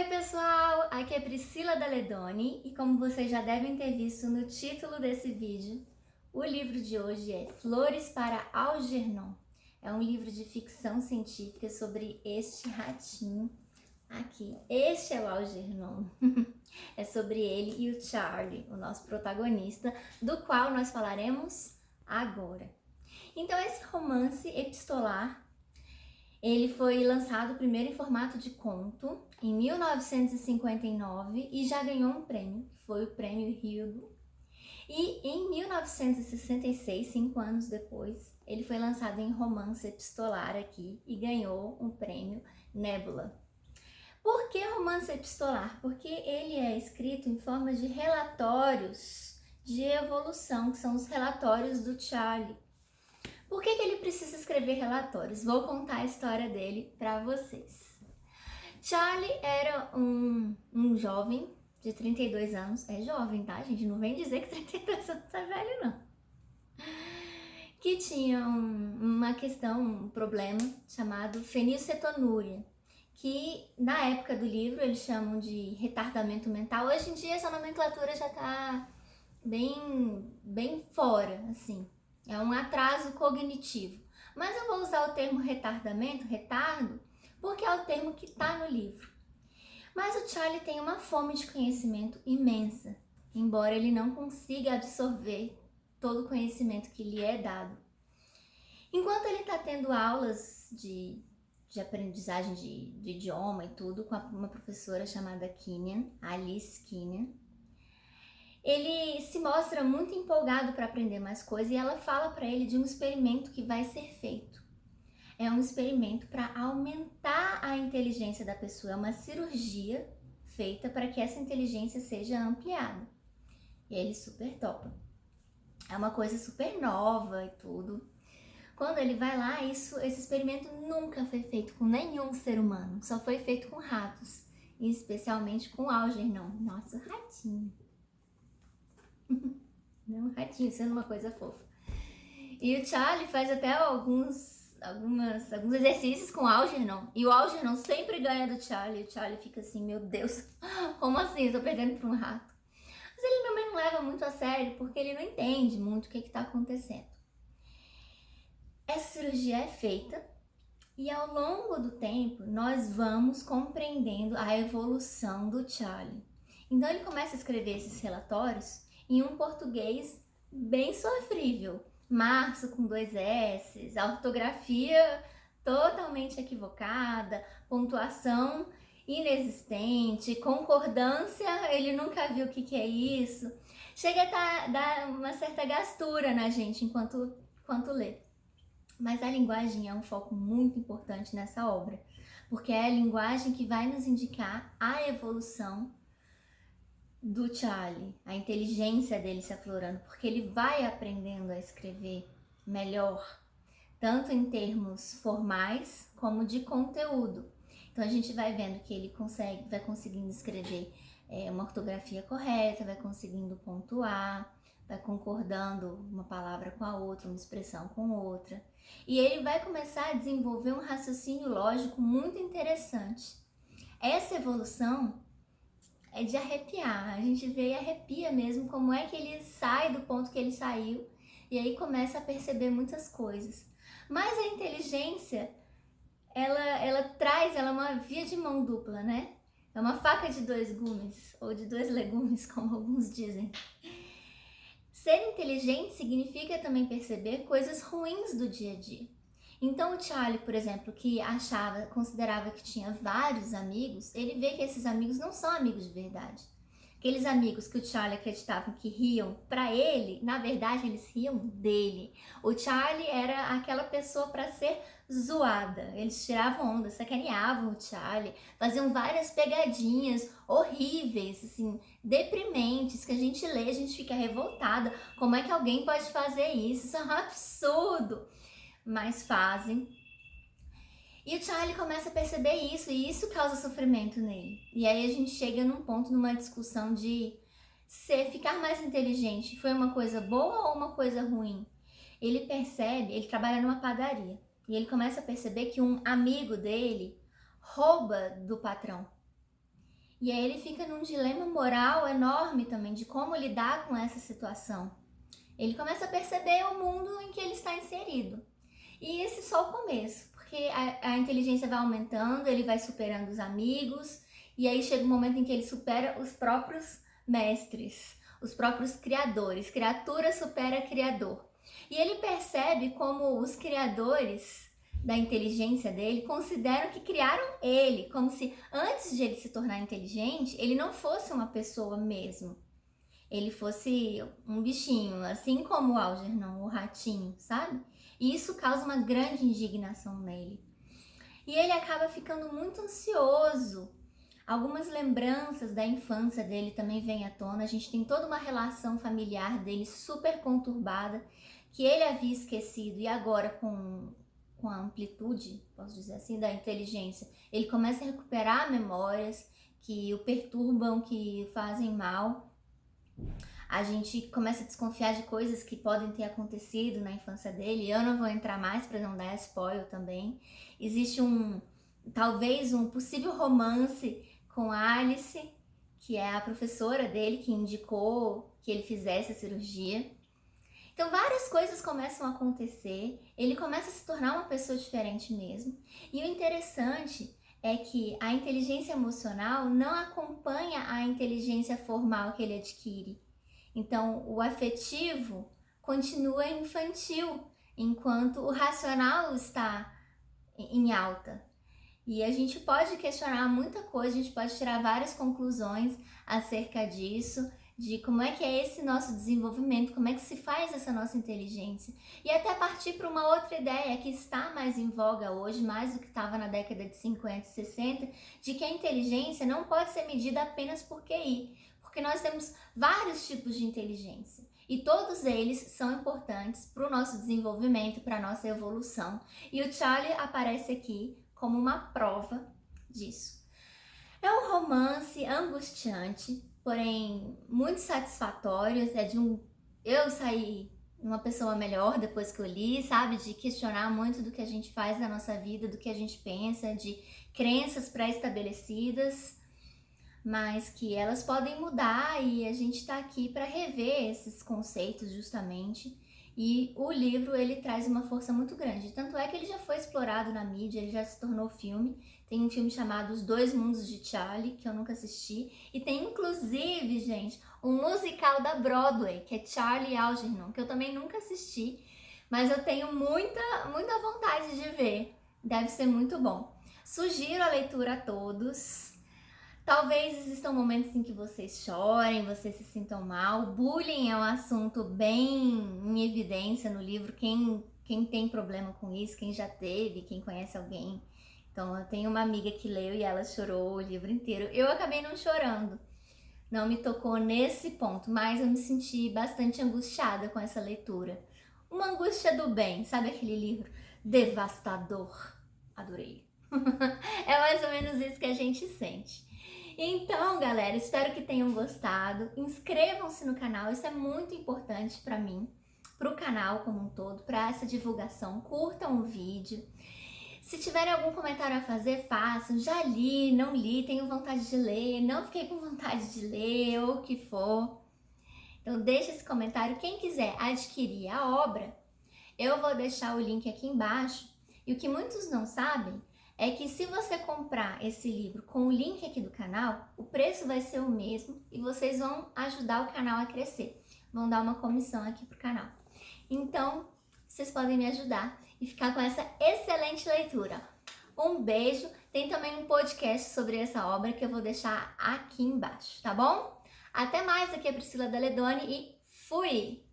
Oi pessoal, aqui é Priscila Daledoni e como vocês já devem ter visto no título desse vídeo, o livro de hoje é Flores para Algernon. É um livro de ficção científica sobre este ratinho aqui. Este é o Algernon. É sobre ele e o Charlie, o nosso protagonista, do qual nós falaremos agora. Então esse romance epistolar, ele foi lançado primeiro em formato de conto em 1959 e já ganhou um prêmio, que foi o Prêmio Hugo. E em 1966, 5 anos depois, ele foi lançado em romance epistolar aqui e ganhou um prêmio Nebula. Por que romance epistolar? Porque ele é escrito em forma de relatórios de evolução, que são os relatórios do Charlie. Por que ele precisa escrever relatórios? Vou contar a história dele para vocês. Charlie era um jovem de 32 anos. É jovem, tá, gente? Não vem dizer que 32 anos é velho, não. Que tinha uma questão, um problema chamado fenilcetonúria, que na época do livro eles chamam de retardamento mental. Hoje em dia essa nomenclatura já tá bem fora, assim. É um atraso cognitivo. Mas eu vou usar o termo retardamento, retardo, porque é o termo que está no livro. Mas o Charlie tem uma fome de conhecimento imensa, embora ele não consiga absorver todo o conhecimento que lhe é dado. Enquanto ele está tendo aulas de aprendizagem de idioma e tudo, com uma professora chamada Kinnan, Alice Kinnan, ele se mostra muito empolgado para aprender mais coisas e ela fala para ele de um experimento que vai ser feito. É um experimento para aumentar a inteligência da pessoa, é uma cirurgia feita para que essa inteligência seja ampliada. E ele super topa. É uma coisa super nova e tudo. Quando ele vai lá, esse experimento nunca foi feito com nenhum ser humano, só foi feito com ratos, e especialmente com Algernon, nosso ratinho. Não, ratinho, sendo uma coisa fofa. E o Charlie faz até alguns exercícios com o Algernon. E o Algernon sempre ganha do Charlie. E o Charlie fica assim, meu Deus, como assim? Eu tô perdendo pra um rato. Mas ele também não leva muito a sério, porque ele não entende muito o que tá acontecendo. Essa cirurgia é feita. E ao longo do tempo, nós vamos compreendendo a evolução do Charlie. Então ele começa a escrever esses relatórios em um português bem sofrível. Março com 2 S's, a ortografia totalmente equivocada, pontuação inexistente, concordância, ele nunca viu o que é isso. Chega a dar uma certa gastura na gente enquanto lê. Mas a linguagem é um foco muito importante nessa obra, porque é a linguagem que vai nos indicar a evolução do Charlie, a inteligência dele se aflorando, porque ele vai aprendendo a escrever melhor, tanto em termos formais como de conteúdo. Então a gente vai vendo que ele vai conseguindo escrever uma ortografia correta, vai conseguindo pontuar, vai concordando uma palavra com a outra, uma expressão com outra. E ele vai começar a desenvolver um raciocínio lógico muito interessante. Essa evolução é de arrepiar, a gente vê e arrepia mesmo como é que ele sai do ponto que ele saiu e aí começa a perceber muitas coisas. Mas a inteligência, ela é uma via de mão dupla, né? É uma faca de 2 gumes, ou de 2 legumes, como alguns dizem. Ser inteligente significa também perceber coisas ruins do dia a dia. Então o Charlie, por exemplo, que considerava que tinha vários amigos, ele vê que esses amigos não são amigos de verdade. Aqueles amigos que o Charlie acreditava que riam para ele, na verdade eles riam dele. O Charlie era aquela pessoa para ser zoada. Eles tiravam onda, sacaneavam o Charlie, faziam várias pegadinhas horríveis, assim, deprimentes, que a gente lê, a gente fica revoltada. Como é que alguém pode fazer isso? Isso é um absurdo. Mas fazem. E o Charlie começa a perceber isso, e isso causa sofrimento nele. E aí a gente chega num ponto, numa discussão de ficar mais inteligente foi uma coisa boa ou uma coisa ruim? Ele percebe, ele trabalha numa padaria, e ele começa a perceber que um amigo dele rouba do patrão. E aí ele fica num dilema moral enorme também de como lidar com essa situação. Ele começa a perceber o mundo em que ele está inserido. E esse é só o começo, porque a inteligência vai aumentando, ele vai superando os amigos, e aí chega um momento em que ele supera os próprios mestres, os próprios criadores. Criatura supera criador. E ele percebe como os criadores da inteligência dele consideram que criaram ele, como se antes de ele se tornar inteligente, ele não fosse uma pessoa mesmo. Ele fosse um bichinho, assim como o Algernon, o ratinho, sabe? E isso causa uma grande indignação nele. E ele acaba ficando muito ansioso. Algumas lembranças da infância dele também vêm à tona. A gente tem toda uma relação familiar dele super conturbada, que ele havia esquecido, e agora com a amplitude, posso dizer assim, da inteligência, ele começa a recuperar memórias que o perturbam, que o fazem mal. A gente começa a desconfiar de coisas que podem ter acontecido na infância dele. Eu não vou entrar mais para não dar spoiler também. Existe talvez um possível romance com Alice, que é a professora dele que indicou que ele fizesse a cirurgia. Então várias coisas começam a acontecer, ele começa a se tornar uma pessoa diferente mesmo. E o interessante é que a inteligência emocional não acompanha a inteligência formal que ele adquire. Então o afetivo continua infantil, enquanto o racional está em alta. E a gente pode questionar muita coisa, a gente pode tirar várias conclusões acerca disso, de como é que é esse nosso desenvolvimento, como é que se faz essa nossa inteligência. E até partir para uma outra ideia que está mais em voga hoje, mais do que estava na década de 50 e 60, de que a inteligência não pode ser medida apenas por QI, porque nós temos vários tipos de inteligência. E todos eles são importantes para o nosso desenvolvimento, para a nossa evolução. E o Charlie aparece aqui como uma prova disso. É um romance angustiante, porém muito satisfatório. Eu saí uma pessoa melhor depois que eu li, sabe? De questionar muito do que a gente faz na nossa vida, do que a gente pensa, de crenças pré-estabelecidas, mas que elas podem mudar e a gente está aqui para rever esses conceitos justamente. E o livro, ele traz uma força muito grande. Tanto é que ele já foi explorado na mídia, ele já se tornou filme. Tem um filme chamado Os Dois Mundos de Charlie, que eu nunca assisti. E tem, inclusive, gente, um musical da Broadway, que é Charlie e Algernon, que eu também nunca assisti. Mas eu tenho muita vontade de ver. Deve ser muito bom. Sugiro a leitura a todos. Talvez existam momentos em que vocês chorem, vocês se sintam mal. Bullying é um assunto bem em evidência no livro. Quem tem problema com isso, quem já teve, quem conhece alguém. Então, eu tenho uma amiga que leu e ela chorou o livro inteiro. Eu acabei não chorando. Não me tocou nesse ponto, mas eu me senti bastante angustiada com essa leitura. Uma angústia do bem, sabe aquele livro devastador? Adorei. É mais ou menos isso que a gente sente. Então, galera, espero que tenham gostado. Inscrevam-se no canal, isso é muito importante para mim, para o canal como um todo, para essa divulgação. Curtam o vídeo. Se tiverem algum comentário a fazer, façam. Já li, não li, tenho vontade de ler, não fiquei com vontade de ler, ou o que for. Então, deixa esse comentário. Quem quiser adquirir a obra, eu vou deixar o link aqui embaixo. E o que muitos não sabem é que se você comprar esse livro com o link aqui do canal, o preço vai ser o mesmo e vocês vão ajudar o canal a crescer. Vão dar uma comissão aqui pro canal. Então, vocês podem me ajudar e ficar com essa excelente leitura. Um beijo. Tem também um podcast sobre essa obra que eu vou deixar aqui embaixo, tá bom? Até mais, aqui é a Priscila Daledoni e fui!